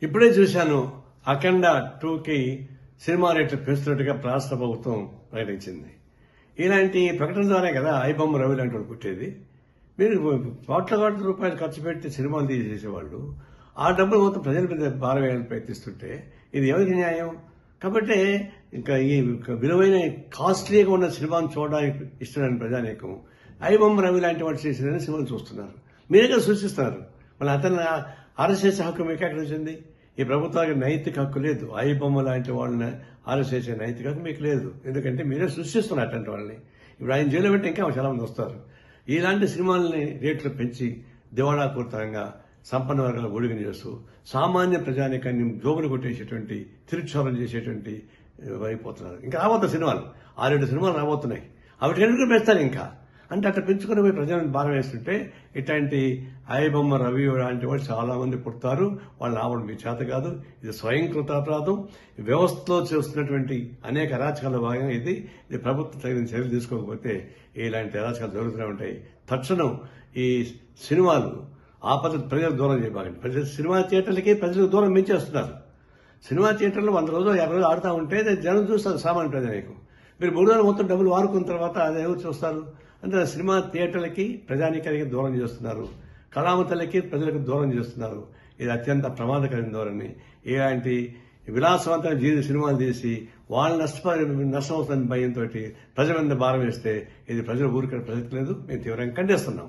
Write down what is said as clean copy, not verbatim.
ఇప్పుడే చూశాను అఖండ 2కి సినిమా రేట్లు పెంచుతున్నట్టుగా రాష్ట్ర ప్రభుత్వం ప్రకటించింది. ఇలాంటి ప్రకటన ద్వారా కదా ఐబొమ్మ రవి లాంటి వాళ్ళు పుట్టేది. మీరు కోట్ల రూపాయలు ఖర్చు పెట్టి సినిమాలు తీసేసేవాళ్ళు ఆ డబ్బులు మొత్తం ప్రజల మీద భారం వేయాలని ప్రయత్నిస్తుంటే ఇది ఎవరికి న్యాయం? కాబట్టి ఇంకా ఈ విలువైన కాస్ట్లీగా ఉన్న సినిమాను చూడడానికి ఇష్టమైన ప్రజానీకం ఐబొమ్మ రవి లాంటి వాడు చేసిన సినిమాలు చూస్తున్నారు. మీరే కదా సూచిస్తున్నారు. మళ్ళీ అతను అరెస్ట్ చేసే హక్కు మీకు ఎక్కడ వచ్చింది? ఈ ప్రభుత్వానికి నైతిక హక్కు లేదు. ఐబొమ్మ లాంటి వాళ్ళని అరెస్ట్ చేసే నైతిక హక్కు మీకు లేదు. ఎందుకంటే మీరే సృష్టిస్తున్నారు అటువంటి వాళ్ళని. ఇప్పుడు ఆయన జైలు పెట్టి ఇంకా చాలా మంది వస్తారు. ఇలాంటి సినిమాలని రేట్లు పెంచి దివాళాపూరితంగా సంపన్న వర్గాల ఒడిగిన చేస్తూ సామాన్య ప్రజానికాన్ని జోబులు కొట్టేసేటువంటి తిరుక్షోరం చేసేటువంటి అయిపోతున్నారు. ఇంకా రాబోతున్న సినిమాలు 6-7 సినిమాలు రాబోతున్నాయి. అవి ఎందుకు పెంచుతారు ఇంకా అంటే అట్లా పెంచుకుని పోయి ప్రజలను భారం వేస్తుంటే ఇట్లాంటి ఐబొమ్మ రవి లాంటి వాళ్ళు చాలా మంది పుడతారు. వాళ్ళు రావడం మీ చేత కాదు. ఇది స్వయంకృత అపరాధం. వ్యవస్థలో చేస్తున్నటువంటి అనేక అరాచకాల భాగంగా ఇది ప్రభుత్వం తగిన చర్యలు తీసుకోకపోతే ఇలాంటి అరాచకాలు జరుగుతూనే ఉంటాయి. తక్షణం ఈ సినిమాలు ఆ పద్ధతి ప్రజలకు దూరం చేయబాకండి. సినిమా థియేటర్లకి ప్రజలకు దూరం పెంచేస్తున్నారు. సినిమా థియేటర్లు 100 రోజులు 50 రోజులు ఆడుతూ ఉంటే జనం చూస్తారు. సామాన్య ప్రజలకు మీరు 3 రోజులు మొత్తం డబ్బులు వారుకున్న తర్వాత అది ఎవరు చూస్తారు? అంటే సినిమా థియేటర్లకి ప్రజానీకానికి దూరం చేస్తున్నారు. కళామతలకి ప్రజలకు దూరం చేస్తున్నారు. ఇది అత్యంత ప్రమాదకరమైన ధోరణి. ఇలాంటి విలాసవంతమైన సినిమాలు తీసి వాళ్ళు నష్టం అవుతున్న భయంతో ప్రజల మీద భారం వేస్తే ఇది ప్రజలు ఊరికే ప్రసక్తి లేదు. మేము తీవ్రంగా ఖండిస్తున్నాం.